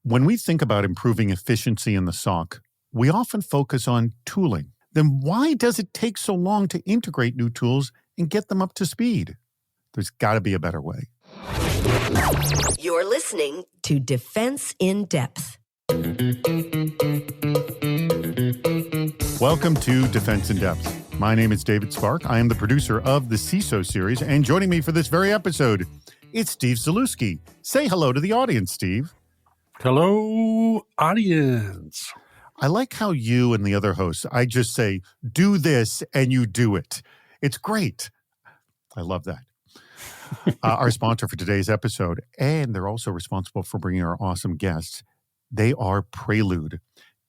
When we think about improving efficiency in the SOC, we often focus on tooling. Then why does it take so long to integrate new tools and get them up to speed? There's got to be a better way. You're listening to Defense in Depth. Welcome to Defense in Depth. My name is David Spark. I am the producer of the CISO series, and joining me for this very episode, it's Steve Zalewski. Say hello to the audience, Steve. Hello, audience. I like how you and the other hosts, I just say, do this, and you do it. It's great. I love that. Our sponsor for today's episode, and they're also responsible for bringing our awesome guests, they are Prelude,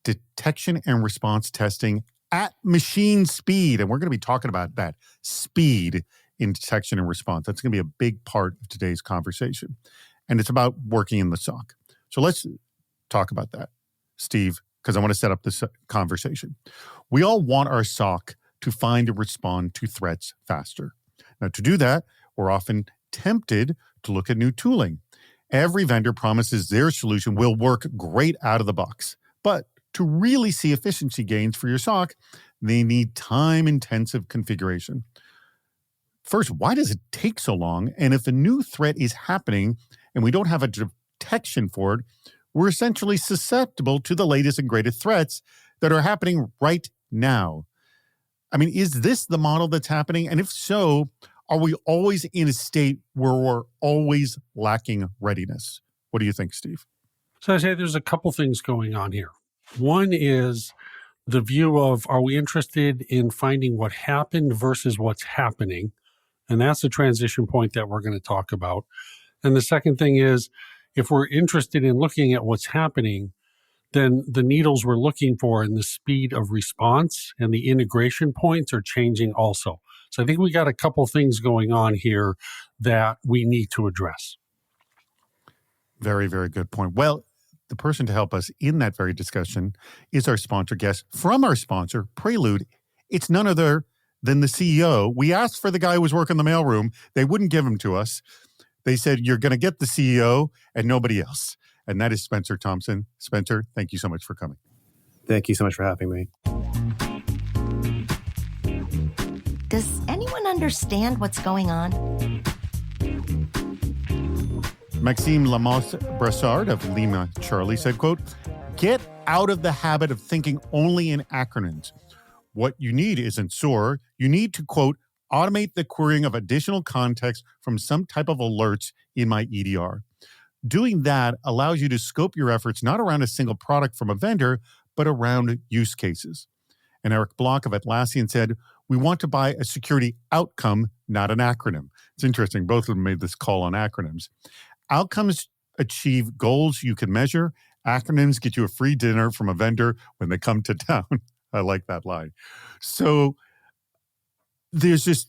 detection and response testing at machine speed. And we're going to be talking about that speed in detection and response. That's going to be a big part of today's conversation. And it's about working in the SOC. So let's talk about that, Steve, because I want to set up this conversation. We all want our SOC to find and respond to threats faster. Now, to do that, we're often tempted to look at new tooling. Every vendor promises their solution will work great out of the box. But to really see efficiency gains for your SOC, they need time-intensive configuration. First, why does it take so long? And if a new threat is happening and we don't have a detection for it, we're essentially susceptible to the latest and greatest threats that are happening right now. I mean, is this the model that's happening? And if so, are we always in a state where we're always lacking readiness? What do you think, Steve? So I say there's a couple things going on here. One is the view of, are we interested in finding what happened versus what's happening? And that's the transition point that we're going to talk about. And the second thing is, if we're interested in looking at what's happening, then the needles we're looking for and the speed of response and the integration points are changing also. So I think we got a couple things going on here that we need to address. Very, very good point. Well, the person to help us in that very discussion is our sponsor guest from our sponsor, Prelude. It's none other than the CEO. We asked for the guy who was working the mailroom. They wouldn't give him to us. They said, you're going to get the CEO and nobody else. And that is Spencer Thompson. Spencer, thank you so much for coming. Thank you so much for having me. Does anyone understand what's going on? Maxime Lamosse-Brassard of Lima Charlie said, quote, get out of the habit of thinking only in acronyms. What you need isn't SOAR. You need to, quote, automate the querying of additional context from some type of alerts in my EDR. Doing that allows you to scope your efforts not around a single product from a vendor, but around use cases. And Eric Block of Atlassian said, we want to buy a security outcome, not an acronym. It's interesting. Both of them made this call on acronyms. Outcomes achieve goals you can measure. Acronyms get you a free dinner from a vendor when they come to town. I like that line. So there's this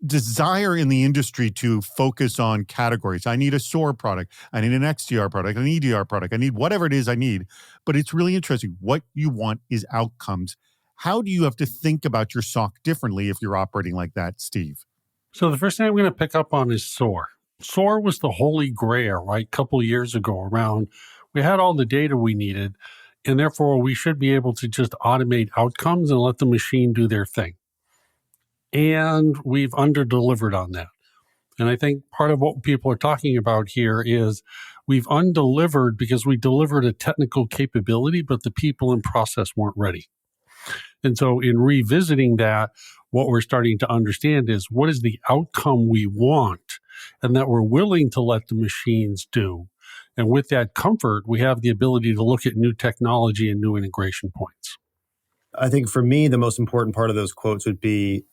desire in the industry to focus on categories. I need a SOAR product. I need an XDR product, an EDR product. I need whatever it is I need. But it's really interesting. What you want is outcomes. How do you have to think about your SOC differently if you're operating like that, Steve? So the first thing I'm going to pick up on is SOAR. SOAR was the holy grail, right? A couple of years ago around, we had all the data we needed, and therefore we should be able to just automate outcomes and let the machine do their thing. And we've under-delivered on that. And I think part of what people are talking about here is we've undelivered because we delivered a technical capability, but the people and process weren't ready. And so in revisiting that, what we're starting to understand is what is the outcome we want and that we're willing to let the machines do. And with that comfort, we have the ability to look at new technology and new integration points. I think for me, the most important part of those quotes would be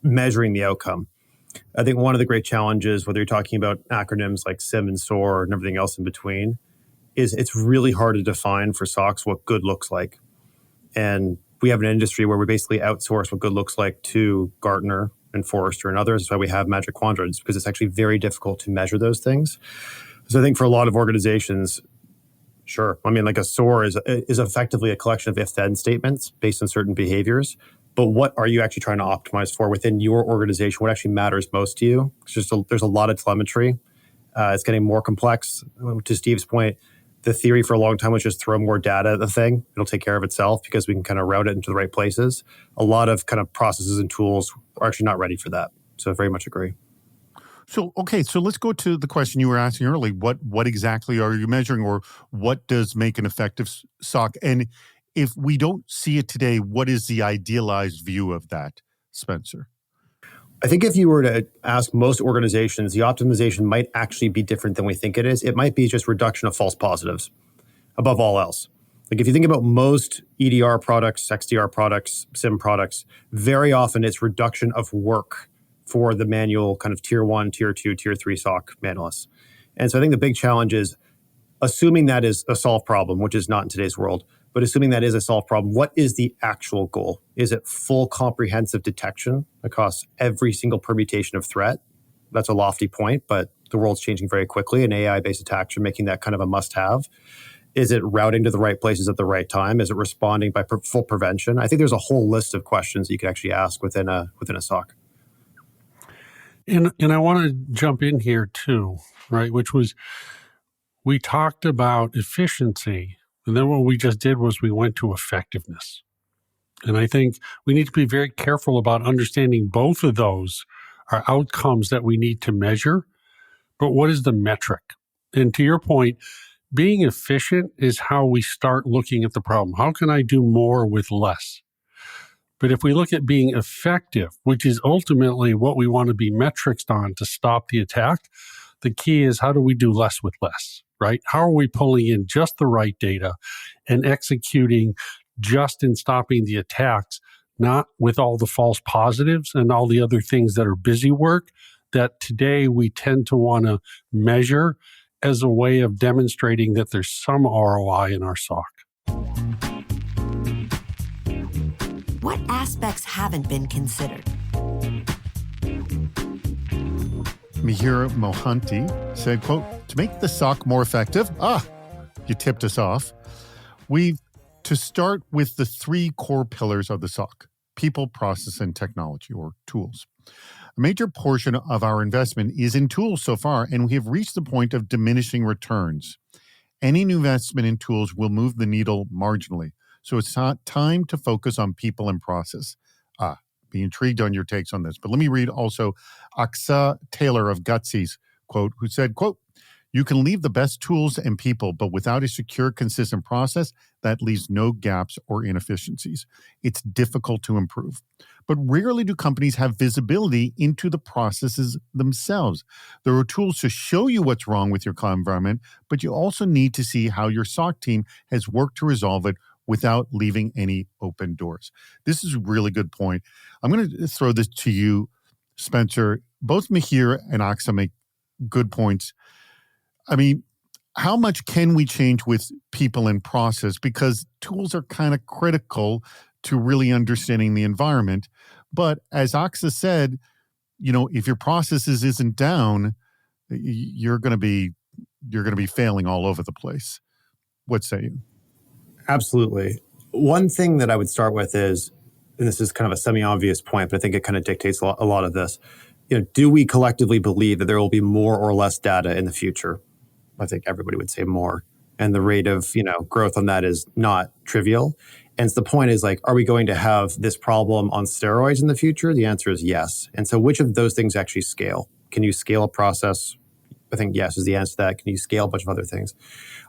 measuring the outcome. I think one of the great challenges, whether you're talking about acronyms like SIM and SOAR and everything else in between, is it's really hard to define for SOCs what good looks like. And we have an industry where we basically outsource what good looks like to Gartner and Forrester and others. That's why we have Magic Quadrants, because it's actually very difficult to measure those things. So I think for a lot of organizations, sure. I mean, like a SOAR is effectively a collection of if-then statements based on certain behaviors. But what are you actually trying to optimize for within your organization? What actually matters most to you? There's a lot of telemetry. It's getting more complex. To Steve's point, The theory for a long time was just throw more data at the thing. It'll take care of itself because we can kind of route it into the right places. A lot of kind of processes and tools are actually not ready for that. So I very much agree. So, okay, so let's go to the question you were asking earlier. What exactly are you measuring, or what does make an effective SOC? And if we don't see it today, what is the idealized view of that, Spencer? I think if you were to ask most organizations, the optimization might actually be different than we think it is. It might be just reduction of false positives above all else. Like if you think about most EDR products, XDR products, SIM products, very often it's reduction of work for the manual kind of tier 1, tier 2, tier 3 SOC manualists. And so I think the big challenge is assuming that is a solved problem, which is not in today's world, but assuming that is a solved problem, what is the actual goal? Is it full comprehensive detection across every single permutation of threat? That's a lofty point, but the world's changing very quickly, and AI-based attacks are making that kind of a must-have. Is it routing to the right places at the right time? Is it responding by full prevention? I think there's a whole list of questions that you could actually ask within a SOC. And I want to jump in here too, right? Which was, we talked about efficiency, and then what we just did was we went to effectiveness. And I think we need to be very careful about understanding both of those are outcomes that we need to measure. But what is the metric? And to your point, being efficient is how we start looking at the problem. How can I do more with less? But if we look at being effective, which is ultimately what we want to be metrics on to stop the attack, the key is how do we do less with less, right? How are we pulling in just the right data and executing just in stopping the attacks, not with all the false positives and all the other things that are busy work that today we tend to want to measure as a way of demonstrating that there's some ROI in our SOC. What aspects haven't been considered? Mihir Mohanty said, quote, to make the SOC more effective, you tipped us off. We've to start with the 3 core pillars of the SOC, people, process, and technology, or tools. A major portion of our investment is in tools so far, and we have reached the point of diminishing returns. Any new investment in tools will move the needle marginally, so it's not time to focus on people and process. Be intrigued on your takes on this. But let me read also Aksa Taylor of Gutsy's quote, who said, quote, you can leave the best tools and people, but without a secure, consistent process, that leaves no gaps or inefficiencies. It's difficult to improve. But rarely do companies have visibility into the processes themselves. There are tools to show you what's wrong with your cloud environment, but you also need to see how your SOC team has worked to resolve it without leaving any open doors. This is a really good point. I'm going to throw this to you, Spencer. Both Mihir and Aksa make good points. I mean, how much can we change with people and process? Because tools are kind of critical to really understanding the environment. But as Aksa said, if your processes isn't down, you're going to be failing all over the place. What say you? Absolutely. One thing that I would start with is, and this is kind of a semi-obvious point, but I think it kind of dictates a lot of this. Do we collectively believe that there will be more or less data in the future? I think everybody would say more. And the rate of, growth on that is not trivial. And so the point is are we going to have this problem on steroids in the future? The answer is yes. And so which of those things actually scale? Can you scale a process? I think yes is the answer to that. Can you scale a bunch of other things?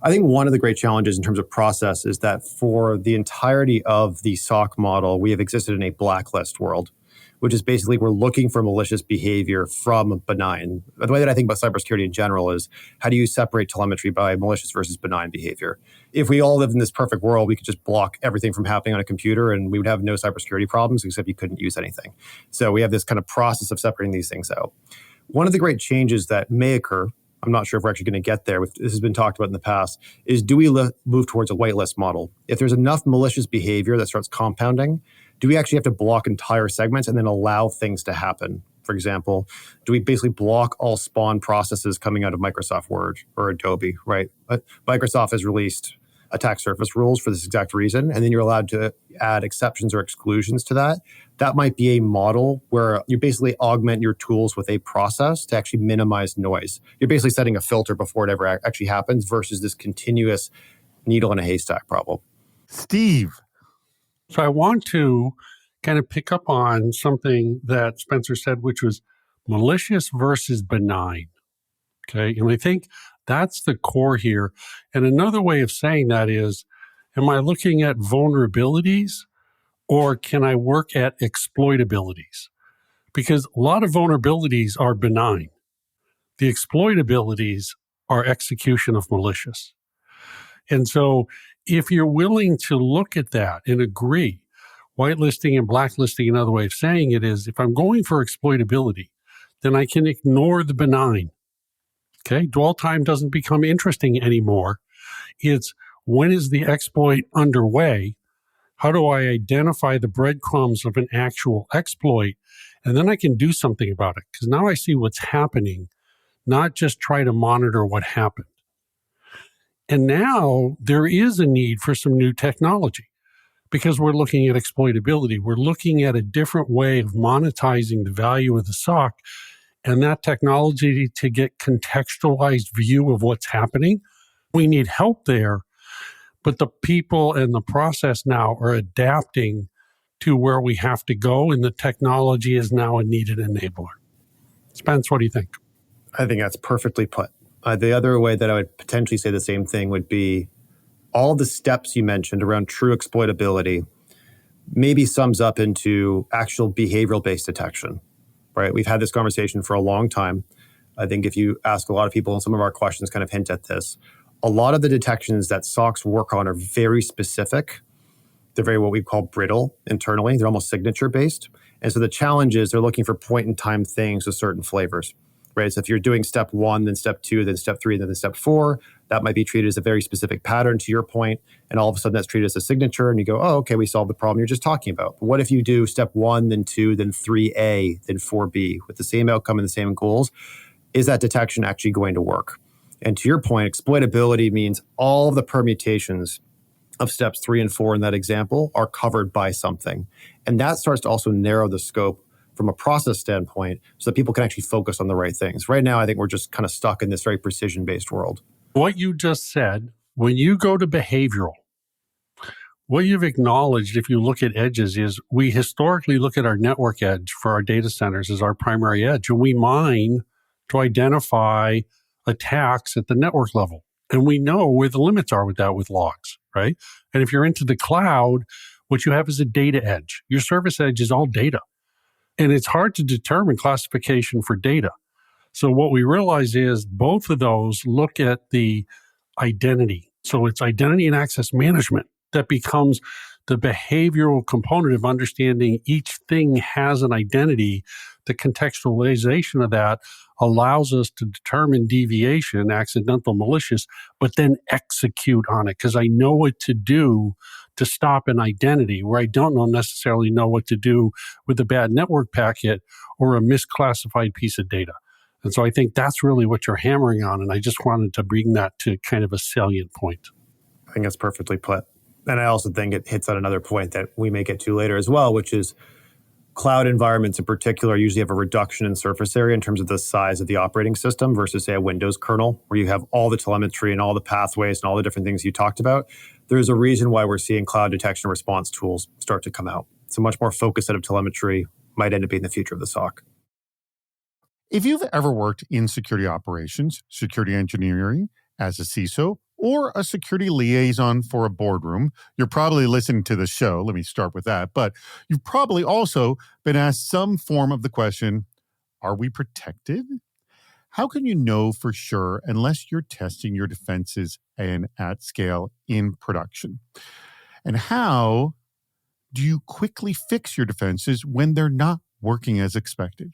I think one of the great challenges in terms of process is that for the entirety of the SOC model, we have existed in a blacklist world, which is basically we're looking for malicious behavior from benign. The way that I think about cybersecurity in general is how do you separate telemetry by malicious versus benign behavior? If we all lived in this perfect world, we could just block everything from happening on a computer and we would have no cybersecurity problems except you couldn't use anything. So we have this kind of process of separating these things out. One of the great changes that may occur, I'm not sure if we're actually going to get there, this has been talked about in the past, is do we move towards a whitelist model? If there's enough malicious behavior that starts compounding, do we actually have to block entire segments and then allow things to happen? For example, do we basically block all spawn processes coming out of Microsoft Word or Adobe, right? Microsoft has released attack surface rules for this exact reason. And then you're allowed to add exceptions or exclusions to that. That might be a model where you basically augment your tools with a process to actually minimize noise. You're basically setting a filter before it ever actually happens versus this continuous needle in a haystack problem. Steve. So I want to kind of pick up on something that Spencer said, which was malicious versus benign. Okay. And I think that's the core here. And another way of saying that is, am I looking at vulnerabilities or can I work at exploitabilities? Because a lot of vulnerabilities are benign. The exploitabilities are execution of malicious. And so if you're willing to look at that and agree, whitelisting and blacklisting, another way of saying it is, if I'm going for exploitability, then I can ignore the benign. Okay, dwell time doesn't become interesting anymore. It's when is the exploit underway? How do I identify the breadcrumbs of an actual exploit? And then I can do something about it because now I see what's happening, not just try to monitor what happened. And now there is a need for some new technology because we're looking at exploitability. We're looking at a different way of monetizing the value of the SOC. And that technology to get contextualized view of what's happening, we need help there. But the people and the process now are adapting to where we have to go, and the technology is now a needed enabler. Spence, what do you think? I think that's perfectly put. The other way that I would potentially say the same thing would be all the steps you mentioned around true exploitability maybe sums up into actual behavioral-based detection. Right? We've had this conversation for a long time. I think if you ask a lot of people, and some of our questions kind of hint at this, a lot of the detections that SOCs work on are very specific. They're very what we call brittle internally. They're almost signature-based. And so the challenge is they're looking for point-in-time things with certain flavors. Right? So if you're doing step 1, then step 2, then step 3, then step 4, that might be treated as a very specific pattern to your point, and all of a sudden that's treated as a signature, and you go, oh, okay, we solved the problem you're just talking about. But what if you do step 1, then 2, then 3A, then 4B, with the same outcome and the same goals? Is that detection actually going to work? And to your point, exploitability means all the permutations of steps 3 and 4 in that example are covered by something. And that starts to also narrow the scope from a process standpoint so that people can actually focus on the right things. Right now, I think we're just kind of stuck in this very precision-based world. What you just said, when you go to behavioral, what you've acknowledged, if you look at edges, is we historically look at our network edge for our data centers as our primary edge, and we mine to identify attacks at the network level. And we know where the limits are with that with logs, right? And if you're into the cloud, what you have is a data edge. Your service edge is all data. And it's hard to determine classification for data. So what we realize is both of those look at the identity. So it's identity and access management that becomes the behavioral component of understanding each thing has an identity. The contextualization of that allows us to determine deviation, accidental, malicious, but then execute on it because I know what to do to stop an identity where I don't necessarily know what to do with a bad network packet or a misclassified piece of data. And so I think that's really what you're hammering on. And I just wanted to bring that to kind of a salient point. I think that's perfectly put. And I also think it hits on another point that we may get to later as well, which is cloud environments in particular usually have a reduction in surface area in terms of the size of the operating system versus, say, a Windows kernel, where you have all the telemetry and all the pathways and all the different things you talked about. There's a reason why we're seeing cloud detection response tools start to come out. It's a much more focused set of telemetry, might end up being the future of the SOC. If you've ever worked in security operations, security engineering, as a CISO, or a security liaison for a boardroom, you're probably listening to the show. Let me start with that. But you've probably also been asked some form of the question, are we protected? How can you know for sure unless you're testing your defenses and at scale in production? And how do you quickly fix your defenses when they're not working as expected?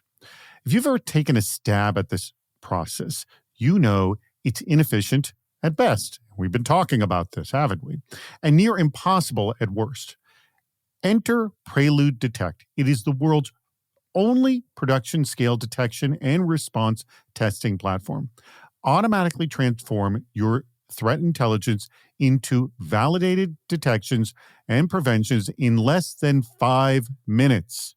If you've ever taken a stab at this process, you know it's inefficient at best. We've been talking about this, haven't we? And near impossible at worst. Enter Prelude Detect. It is the world's only production scale detection and response testing platform. Automatically transform your threat intelligence into validated detections and preventions in less than 5 minutes.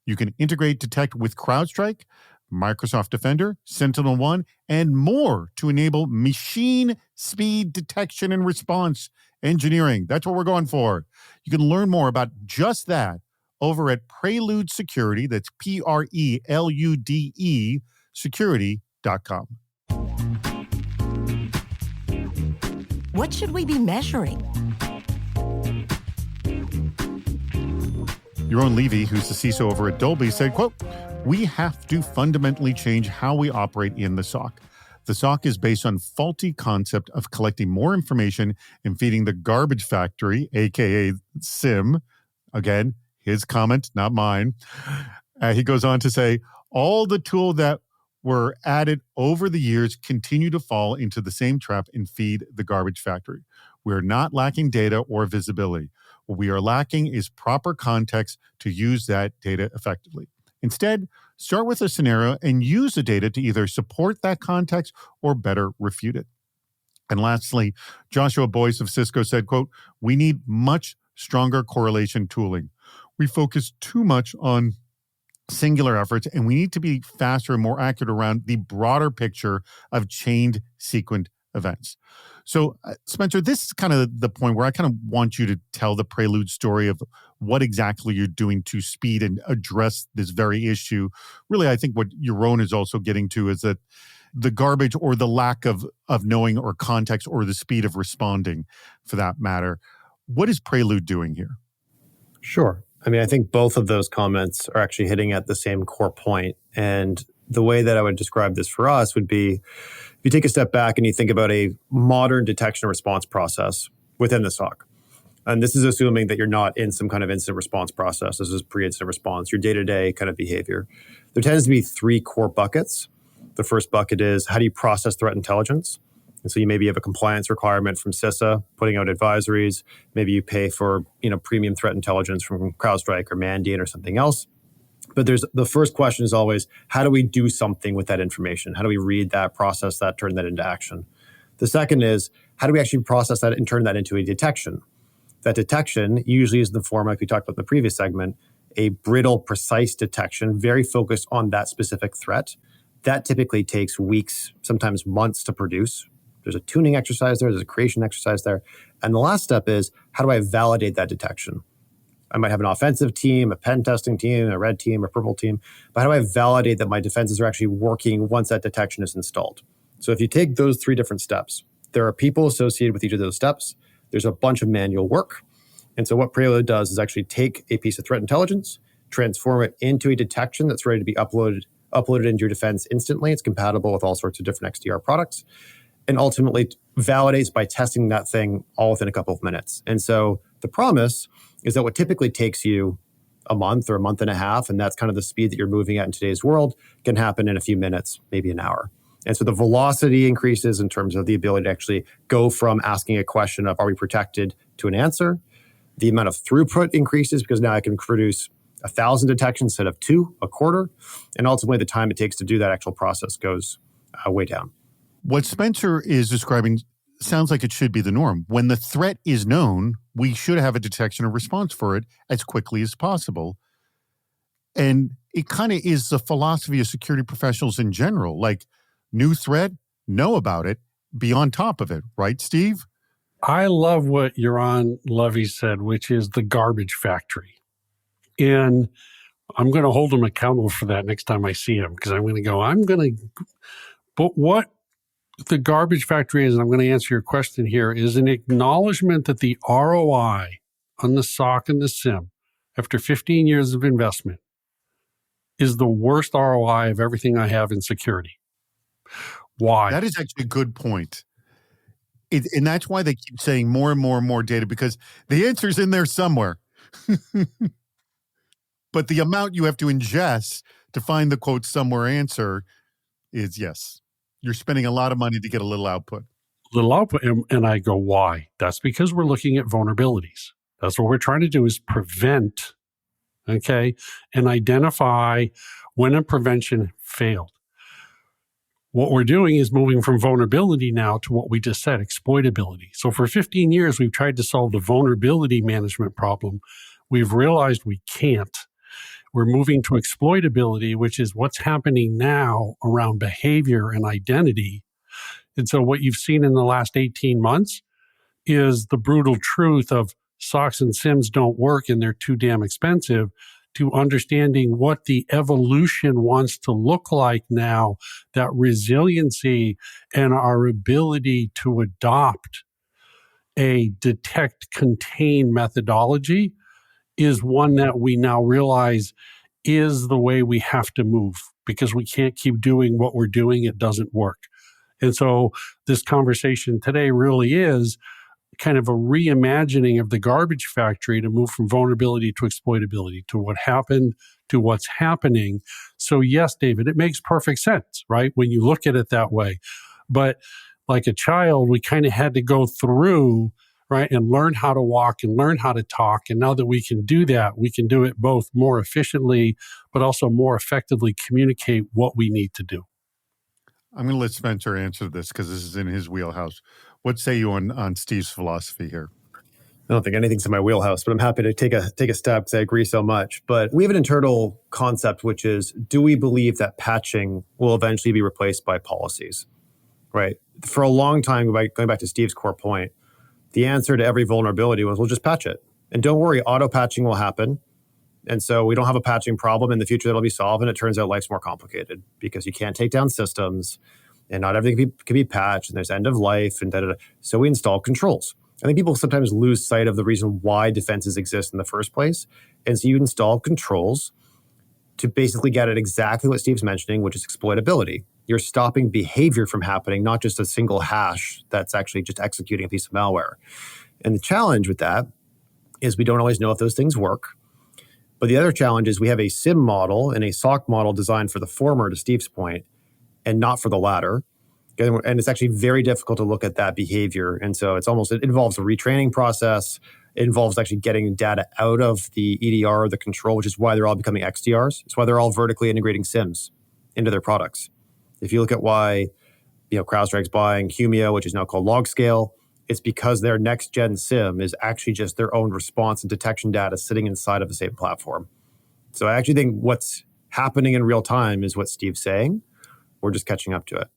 You can integrate Detect with CrowdStrike, Microsoft Defender, SentinelOne, and more to enable machine speed detection and response engineering. That's what we're going for. You can learn more about just that over at Prelude Security. That's PRELUDE security.com. What should we be measuring? Yaron Levy, who's the CISO over at Dolby, said, quote, "We have to fundamentally change how we operate in the SOC. The SOC is based on faulty concept of collecting more information and feeding the garbage factory, aka SIM." Again, his comment, not mine. He goes on to say, all the tools that were added over the years continue to fall into the same trap and feed the garbage factory. We are not lacking data or visibility. What we are lacking is proper context to use that data effectively. Instead, start with a scenario and use the data to either support that context or better refute it. And lastly, Joshua Boyce of Cisco said, quote, "We need much stronger correlation tooling. We focus too much on singular efforts, and we need to be faster and more accurate around the broader picture of chained sequent events." So, Spencer, this is kind of the point where I kind of want you to tell the Prelude story of what exactly you're doing to speed and address this very issue. Really, I think what Yaron is also getting to is that the garbage or the lack of knowing or context or the speed of responding, for that matter. What is Prelude doing here? Sure. I mean, I think both of those comments are actually hitting at the same core point. And the way that I would describe this for us would be, if you take a step back and you think about a modern detection and response process within the SOC, and this is assuming that you're not in some kind of incident response process. This is pre-incident response, your day-to-day kind of behavior. There tends to be three core buckets. The first bucket is, how do you process threat intelligence? And so you maybe have a compliance requirement from CISA, putting out advisories. Maybe you pay for premium threat intelligence from CrowdStrike or Mandiant or something else. But the first question is always, how do we do something with that information? How do we read that, process that, turn that into action? The second is, how do we actually process that and turn that into a detection? That detection usually is in the form, like we talked about in the previous segment, a brittle, precise detection, very focused on that specific threat. That typically takes weeks, sometimes months to produce. There's a tuning exercise there, there's a creation exercise there. And the last step is, how do I validate that detection? I might have an offensive team, a pen testing team, a red team, a purple team. But how do I validate that my defenses are actually working once that detection is installed? So if you take those three different steps, there are people associated with each of those steps. There's a bunch of manual work. And so what Prelude does is actually take a piece of threat intelligence, transform it into a detection that's ready to be uploaded into your defense instantly. It's compatible with all sorts of different XDR products, and ultimately validates by testing that thing all within a couple of minutes. And so the promise is that what typically takes you a month or a month and a half, and that's kind of the speed that you're moving at in today's world, can happen in a few minutes, maybe an hour. And so the velocity increases in terms of the ability to actually go from asking a question of, are we protected, to an answer. The amount of throughput increases because now I can produce 1,000 detections instead of 2 a quarter. And ultimately the time it takes to do that actual process goes way down. What Spencer is describing sounds like it should be the norm. When the threat is known, we should have a detection and response for it as quickly as possible. And it kind of is the philosophy of security professionals in general. Like, new threat, know about it, be on top of it. Right, Steve? I love what Yaron Levy said, which is the garbage factory. And I'm going to hold him accountable for that next time I see him, because I'm going to go, but what the garbage factory is, and I'm going to answer your question here, is an acknowledgement that the ROI on the SOC and the SIM, after 15 years of investment, is the worst ROI of everything I have in security. Why? That is actually a good point. And that's why they keep saying more and more and more data, because the answer's in there somewhere. But the amount you have to ingest to find the quote somewhere answer is, yes, you're spending a lot of money to get a little output. And I go, why? That's because we're looking at vulnerabilities. That's what we're trying to do, is prevent, okay, and identify when a prevention failed. What we're doing is moving from vulnerability now to what we just said, exploitability. So for 15 years, we've tried to solve the vulnerability management problem. We've realized we can't. We're moving to exploitability, which is what's happening now around behavior and identity. And so what you've seen in the last 18 months is the brutal truth of SOCs and SIMs don't work and they're too damn expensive, to understanding what the evolution wants to look like now, that resiliency and our ability to adopt a detect, contain methodology is one that we now realize is the way we have to move, because we can't keep doing what we're doing. It doesn't work. And so this conversation today really is kind of a reimagining of the garbage factory to move from vulnerability to exploitability, to what happened to what's happening. So yes, David, it makes perfect sense, right? When you look at it that way. But like a child, we kind of had to go through, right, and learn how to walk and learn how to talk. And now that we can do that, we can do it both more efficiently, but also more effectively communicate what we need to do. I'm going to let Spencer answer this because this is in his wheelhouse. What say you on Steve's philosophy here? I don't think anything's in my wheelhouse, but I'm happy to take a step because I agree so much. But we have an internal concept, which is, do we believe that patching will eventually be replaced by policies, right? For a long time, going back to Steve's core point, the answer to every vulnerability was, we'll just patch it. And don't worry, auto-patching will happen. And so we don't have a patching problem in the future that'll be solved. And it turns out life's more complicated because you can't take down systems and not everything can be patched and there's end of life and da-da-da. So we install controls. I think people sometimes lose sight of the reason why defenses exist in the first place. And so you install controls to basically get at exactly what Steve's mentioning, which is exploitability. You're stopping behavior from happening, not just a single hash that's actually just executing a piece of malware. And the challenge with that is we don't always know if those things work. But the other challenge is we have a SIM model and a SOC model designed for the former, to Steve's point, and not for the latter. And it's actually very difficult to look at that behavior. And so it involves a retraining process. It involves actually getting data out of the EDR or the control, which is why they're all becoming XDRs. It's why they're all vertically integrating SIMs into their products. If you look at why, CrowdStrike's buying Humio, which is now called LogScale, it's because their next-gen SIM is actually just their own response and detection data sitting inside of the same platform. So I actually think what's happening in real time is what Steve's saying. We're just catching up to it.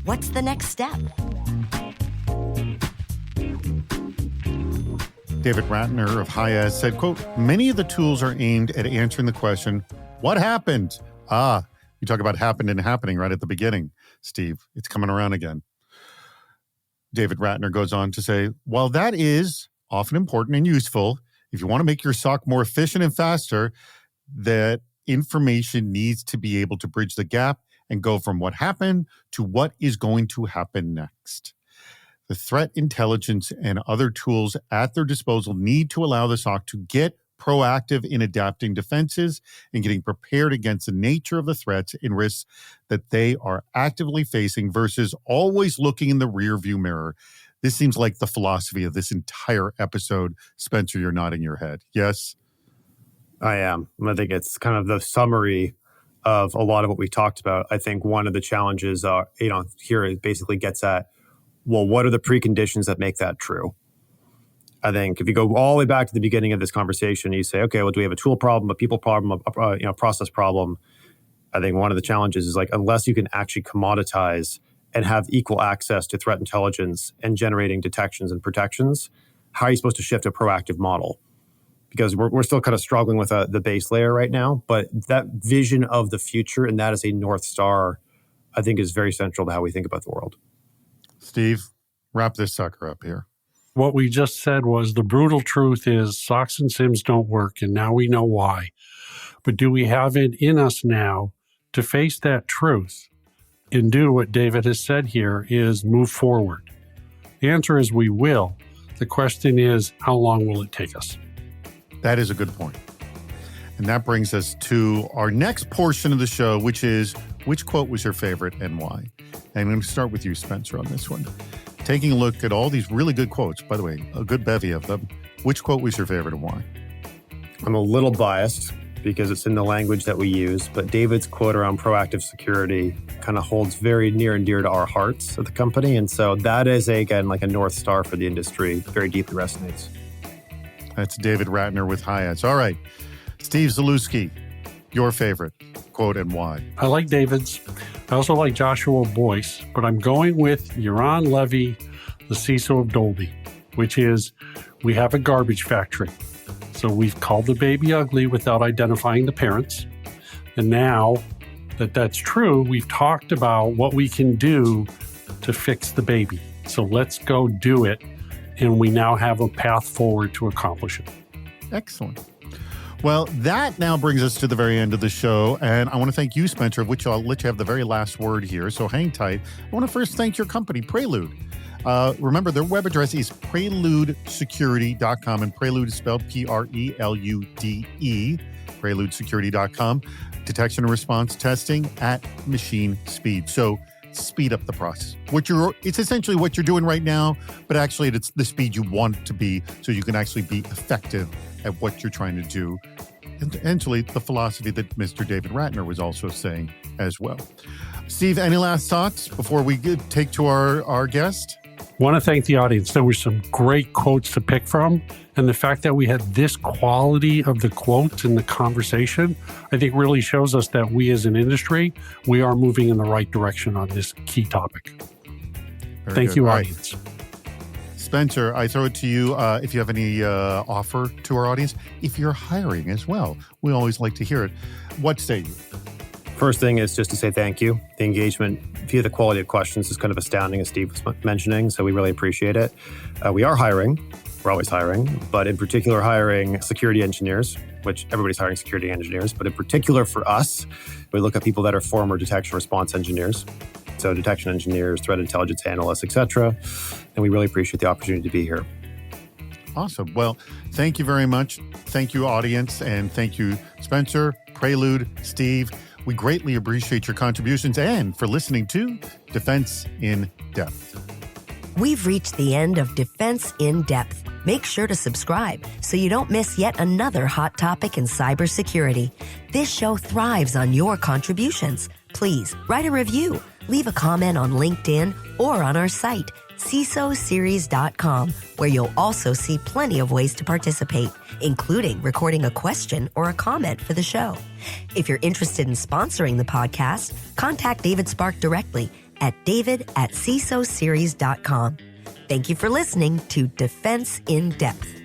What's the next step? David Ratner of HiAs said, quote, many of the tools are aimed at answering the question, what happened? You talk about happened and happening right at the beginning, Steve. It's coming around again. David Ratner goes on to say, while that is often important and useful, if you want to make your SOC more efficient and faster, that information needs to be able to bridge the gap and go from what happened to what is going to happen next. The threat intelligence and other tools at their disposal need to allow the SOC to get proactive in adapting defenses and getting prepared against the nature of the threats and risks that they are actively facing versus always looking in the rearview mirror. This seems like the philosophy of this entire episode. Spencer, you're nodding your head. Yes? I am. I think it's kind of the summary of a lot of what we talked about. I think one of the challenges, here it basically gets at, well, what are the preconditions that make that true? I think if you go all the way back to the beginning of this conversation, you say, okay, well, do we have a tool problem, a people problem, a process problem? I think one of the challenges is unless you can actually commoditize and have equal access to threat intelligence and generating detections and protections, how are you supposed to shift a proactive model? Because we're still kind of struggling with the base layer right now, but that vision of the future, and that is a North Star, I think is very central to how we think about the world. Steve, wrap this sucker up here. What we just said was the brutal truth is SOCs and SIMs don't work, and now we know why. But do we have it in us now to face that truth and do what David has said here is move forward? The answer is we will. The question is, how long will it take us? That is a good point. And that brings us to our next portion of the show, which is, which quote was your favorite and why? And I'm going to start with you, Spencer, on this one. Taking a look at all these really good quotes, by the way, a good bevy of them. Which quote was your favorite and why? I'm a little biased, because it's in the language that we use. But David's quote around proactive security kind of holds very near and dear to our hearts at the company. And so that is, again, like a North Star for the industry, very deeply resonates. That's David Ratner with Hyatt. All right, Steve Zalewski, your favorite quote and why? I like David's. I also like Joshua Boyce, but I'm going with Yaron Levy, the CISO of Dolby, which is, we have a garbage factory. So we've called the baby ugly without identifying the parents. And now that that's true, we've talked about what we can do to fix the baby. So let's go do it. And we now have a path forward to accomplish it. Excellent. Well, that now brings us to the very end of the show. And I want to thank you, Spencer, of which I'll let you have the very last word here. So hang tight. I want to first thank your company, Prelude. Remember, their web address is preludesecurity.com, and Prelude is spelled Prelude, preludesecurity.com. Detection and response testing at machine speed. So speed up the process. It's essentially what you're doing right now, but actually it's the speed you want to be so you can actually be effective at what you're trying to do. And essentially the philosophy that Mr. David Ratner was also saying as well. Steve, any last thoughts before we take to our guest? Want to thank the audience. There were some great quotes to pick from. And the fact that we had this quality of the quotes in the conversation, I think really shows us that we as an industry, we are moving in the right direction on this key topic. Thank you, audience. Spencer, I throw it to you if you have any offer to our audience. If you're hiring as well, we always like to hear it. What say you? First thing is just to say thank you. The engagement via the quality of questions is kind of astounding, as Steve was mentioning, so we really appreciate it. We are hiring. We're always hiring, but in particular hiring security engineers, which everybody's hiring security engineers, but in particular for us, we look at people that are former detection response engineers. So detection engineers, threat intelligence analysts, et cetera. And we really appreciate the opportunity to be here. Awesome. Well, thank you very much. Thank you, audience. And thank you, Spencer, Prelude, Steve. We greatly appreciate your contributions and for listening to Defense in Depth. We've reached the end of Defense in Depth. Make sure to subscribe so you don't miss yet another hot topic in cybersecurity. This show thrives on your contributions. Please write a review, leave a comment on LinkedIn or on our site, CISOseries.com, where you'll also see plenty of ways to participate, including recording a question or a comment for the show. If you're interested in sponsoring the podcast, contact David Spark directly at david@CISOseries.com. Thank you for listening to Defense in Depth.